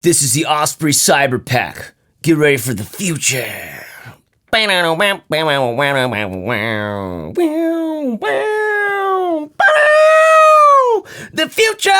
This is the Osprey Cyber pack. Get ready for the future. The future!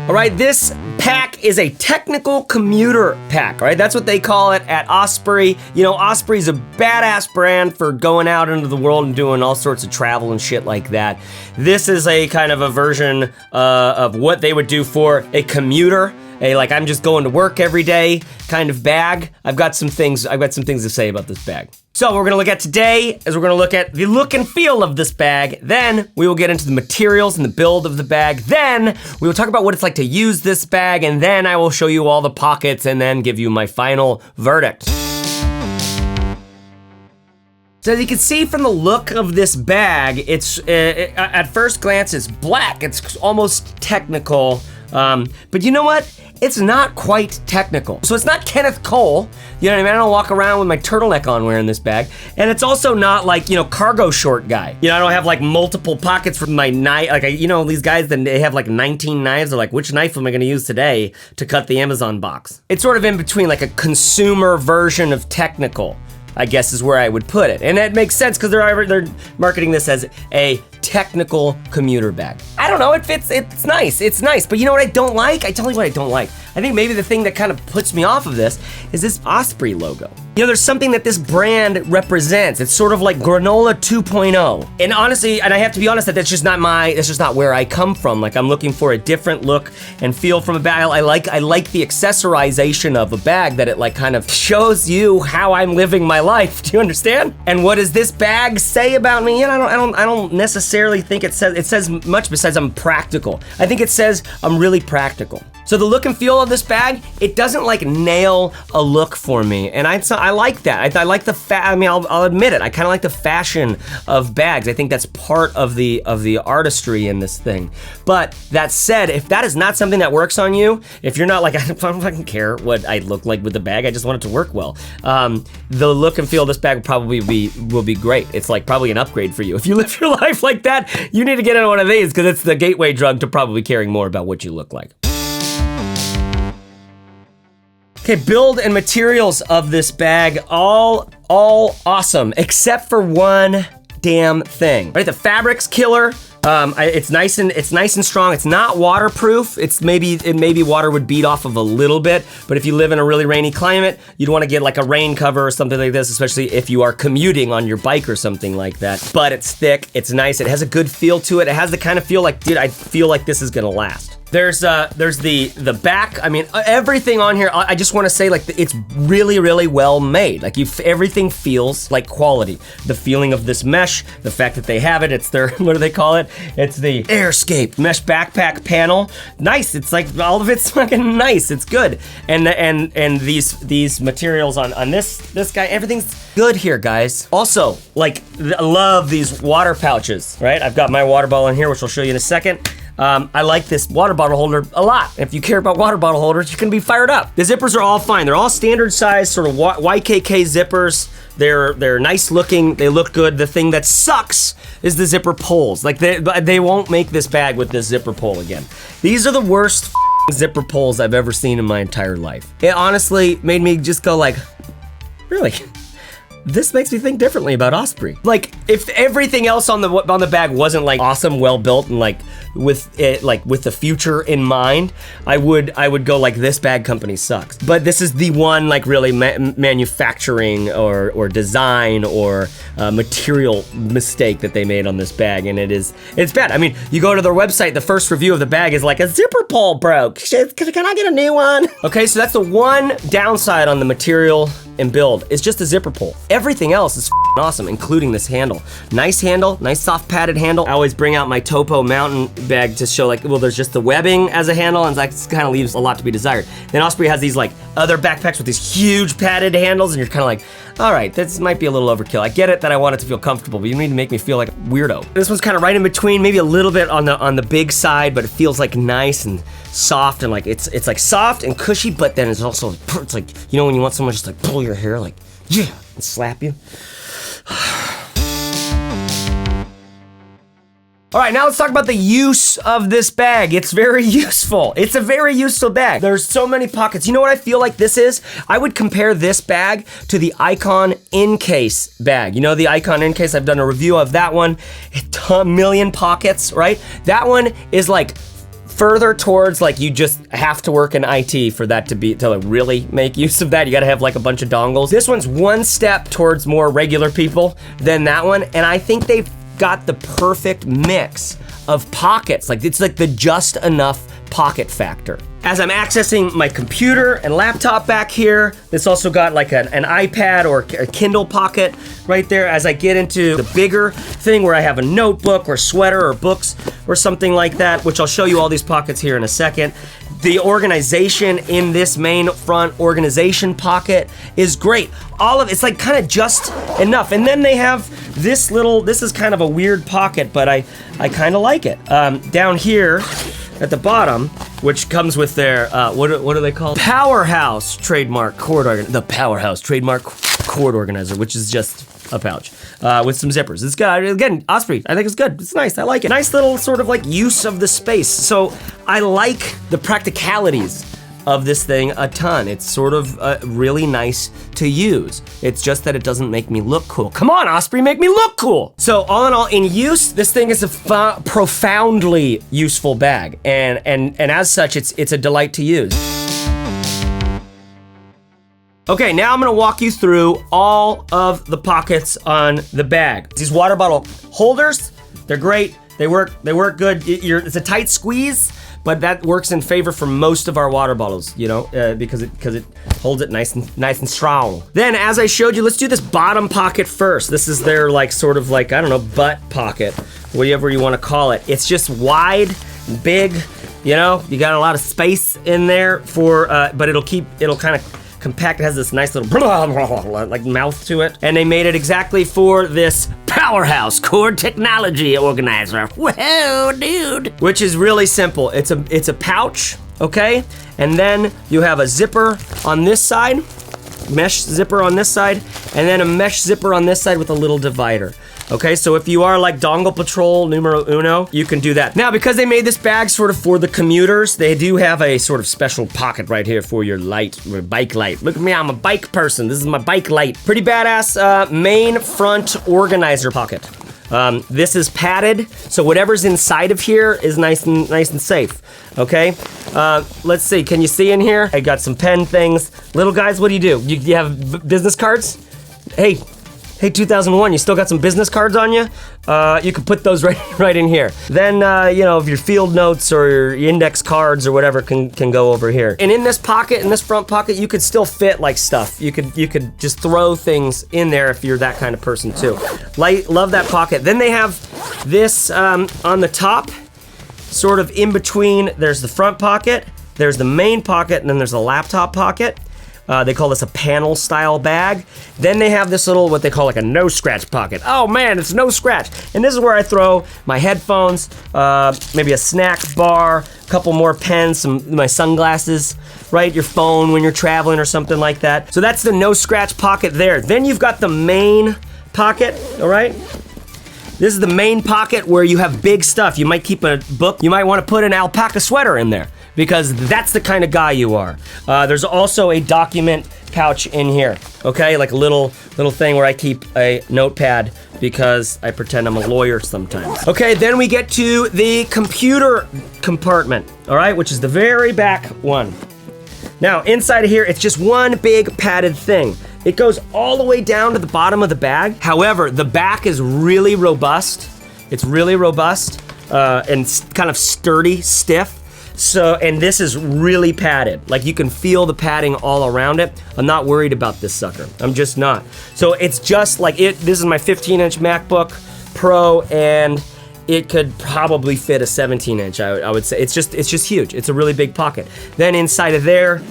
All right, this pack is a technical commuter pack, all right? That's what they call it at Osprey. You know, Osprey's a badass brand for going out into the world and doing all sorts of travel and shit like that. This is a kind of a version of what they would do for a commuter, like I'm just going to work every day kind of bag. I've got some things to say about this bag. So what we're gonna look at today is we're gonna look at the look and feel of this bag. Then we will get into the materials and the build of the bag. Then we will talk about what it's like to use this bag, and then I will show you all the pockets and then give you my final verdict. So as you can see from the look of this bag, at first glance it's black. It's almost technical, but you know what? It's not quite technical. So it's not Kenneth Cole, you know what I mean? I don't walk around with my turtleneck on wearing this bag. And it's also not like, you know, cargo short guy. You know, I don't have like multiple pockets for my knife. Like, you know, these guys, then they have like 19 knives. They're like, which knife am I gonna use today to cut the Amazon box? It's sort of in between, like a consumer version of technical, I guess is where I would put it. And that makes sense because they're marketing this as a technical commuter bag. I don't know, it fits, it's nice. But you know what I don't like? I tell you what I don't like. I think maybe the thing that kind of puts me off of this is this Osprey logo. You know, there's something that this brand represents. It's sort of like granola 2.0. And honestly, and I have to be honest, that's just not where I come from. Like, I'm looking for a different look and feel from a bag. I like the accessorization of a bag, that it like kind of shows you how I'm living my life. Do you understand? And what does this bag say about me? And I don't necessarily think it says much besides I'm practical. I think it says I'm really practical. So the look and feel of this bag, it doesn't like nail a look for me, and I like that. I like the I'll admit it. I kind of like the fashion of bags. I think that's part of the artistry in this thing. But that said, if that is not something that works on you, if you're not like, I don't fucking care what I look like with the bag, I just want it to work well. The look and feel of this bag will be great. It's like probably an upgrade for you. If you live your life like that, you need to get in one of these because it's the gateway drug to probably caring more about what you look like. Okay, build and materials of this bag, all awesome, except for one damn thing. Right, the fabric's killer. It's nice and strong. It's not waterproof. Maybe water would beat off of a little bit, but if you live in a really rainy climate, you'd want to get like a rain cover or something like this, especially if you are commuting on your bike or something like that. But it's thick, it's nice, it has a good feel to it. It has the kind of feel like, dude, I feel like this is gonna last. There's the back. I mean, everything on here, I just want to say, like, it's really, really well made. Like, everything feels like quality. The feeling of this mesh, the fact that they have it, it's their, what do they call it? It's the AirScape mesh backpack panel. Nice, it's like, all of it's fucking nice, it's good. And these materials on this guy, everything's good here, guys. Also, like, I love these water pouches, right? I've got my water bottle in here, which I'll show you in a second. I like this water bottle holder a lot. If you care about water bottle holders, you can be fired up. The zippers are all fine. They're all standard size, sort of YKK zippers. They're nice looking, they look good. The thing that sucks is the zipper pulls. Like, they won't make this bag with this zipper pull again. These are the worst zipper pulls I've ever seen in my entire life. It honestly made me just go like, really? This makes me think differently about Osprey. Like, if everything else on the bag wasn't like awesome, well built, and like with the future in mind, I would go like, this bag company sucks. But this is the one like really manufacturing or design or material mistake that they made on this bag, and it's bad. I mean, you go to their website, the first review of the bag is like, a zipper pull broke. Can I get a new one? Okay, so that's the one downside on the material and build, is just a zipper pull. Everything else is awesome, including this handle. Nice handle, nice soft padded handle. I always bring out my Topo mountain bag to show like, well, there's just the webbing as a handle, and like, it kind of leaves a lot to be desired. Then Osprey has these like other backpacks with these huge padded handles, and you're kind of like, all right, this might be a little overkill. I get it that I want it to feel comfortable, but you need to make me feel like a weirdo. This one's kind of right in between, maybe a little bit on the big side, but it feels like nice and soft, and like it's like soft and cushy, but then it's also, it's like, you know, when you want someone just like pull your hair, like, yeah, and slap you. All right, now let's talk about the use of this bag. It's very useful. It's a very useful bag. There's so many pockets. You know what I feel like this is? I would compare this bag to the Icon Incase bag. You know the Icon Incase, I've done a review of that one. A million pockets, right? That one is like further towards like you just have to work in IT for that to really make use of that. You gotta have like a bunch of dongles. This one's one step towards more regular people than that one, and I think they've got the perfect mix of pockets. Like it's like the just enough pocket factor. As I'm accessing my computer and laptop back here, it's also got like an iPad or a Kindle pocket right there. As I get into the bigger thing where I have a notebook or sweater or books or something like that, which I'll show you all these pockets here in a second. The organization in this main front organization pocket is great. All of it's like kind of just enough. And then they have this little, this is kind of a weird pocket, but I kind of like it. Down here at the bottom, which comes with their, what are they called? Powerhouse trademark cord organizer. The Powerhouse trademark cord organizer, which is just a pouch with some zippers. It's good. Again, Osprey, I think it's good. It's nice, I like it. Nice little sort of like use of the space. So I like the practicalities of this thing a ton. It's sort of really nice to use. It's just that it doesn't make me look cool. Come on, Osprey, make me look cool. So all in all, in use, this thing is a profoundly useful bag. And as such, it's a delight to use. Okay, now I'm gonna walk you through all of the pockets on the bag. These water bottle holders, they're great. They work good. It's a tight squeeze, but that works in favor for most of our water bottles, you know, because it holds it nice and strong. Then, as I showed you, let's do this bottom pocket first. This is their like sort of like, I don't know, butt pocket, whatever you want to call it. It's just wide, big, you know. You got a lot of space in there for, but it'll kind of compact. It has this nice little like mouth to it, and they made it exactly for this Powerhouse cord technology organizer. Whoa, dude! Which is really simple. It's a pouch, okay, and then you have a zipper on this side, mesh zipper on this side, and then a mesh zipper on this side with a little divider. Okay, so if you are like dongle patrol numero uno, you can do that. Now, because they made this bag sort of for the commuters, they do have a sort of special pocket right here for your light, your bike light. Look at me, I'm a bike person. This is my bike light. Pretty badass main front organizer pocket. This is padded, so whatever's inside of here is nice and safe. Okay, let's see. Can you see in here? I got some pen things. Little guys, what do? You have business cards? Hey, 2001, you still got some business cards on you? You can put those right in here. Then, you know, if your field notes or your index cards or whatever can go over here. And in this pocket, in this front pocket, you could still fit like stuff. You could just throw things in there if you're that kind of person too. Love that pocket. Then they have this on the top, sort of in between. There's the front pocket, there's the main pocket, and then there's the laptop pocket. They call this a panel style bag. Then they have this little, what they call like a no scratch pocket. Oh man, it's no scratch. And this is where I throw my headphones, maybe a snack bar, a couple more pens, my sunglasses, right? Your phone when you're traveling or something like that. So that's the no scratch pocket there. Then you've got the main pocket, all right? This is the main pocket where you have big stuff. You might keep a book. You might want to put an alpaca sweater in there, because that's the kind of guy you are. There's also a document pouch in here, okay? Like a little thing where I keep a notepad because I pretend I'm a lawyer sometimes. Okay, then we get to the computer compartment, all right? Which is the very back one. Now, inside of here, it's just one big padded thing. It goes all the way down to the bottom of the bag. However, the back is really robust. It's really robust and kind of sturdy, stiff. So, and this is really padded. Like you can feel the padding all around it. I'm not worried about this sucker. I'm just not. So it's just like it. This is my 15-inch MacBook Pro, and it could probably fit a 17-inch. I would say it's just huge. It's a really big pocket. Then inside of there,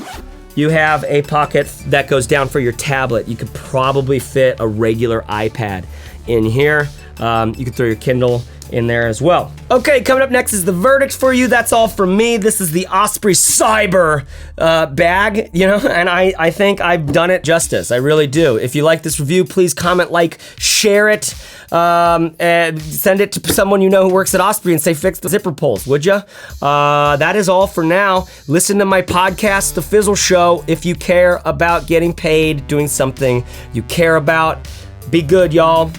you have a pocket that goes down for your tablet. You could probably fit a regular iPad in here. You could throw your Kindle in there as well. Okay, coming up next is the verdict for you. That's all from me. This is the Osprey Cyber bag, you know, and I think I've done it justice. I really do. If you like this review, please comment, like, share it, and send it to someone you know who works at Osprey and say, fix the zipper pulls, would ya? That is all for now. Listen to my podcast, The Fizzle Show, if you care about getting paid, doing something you care about. Be good, y'all.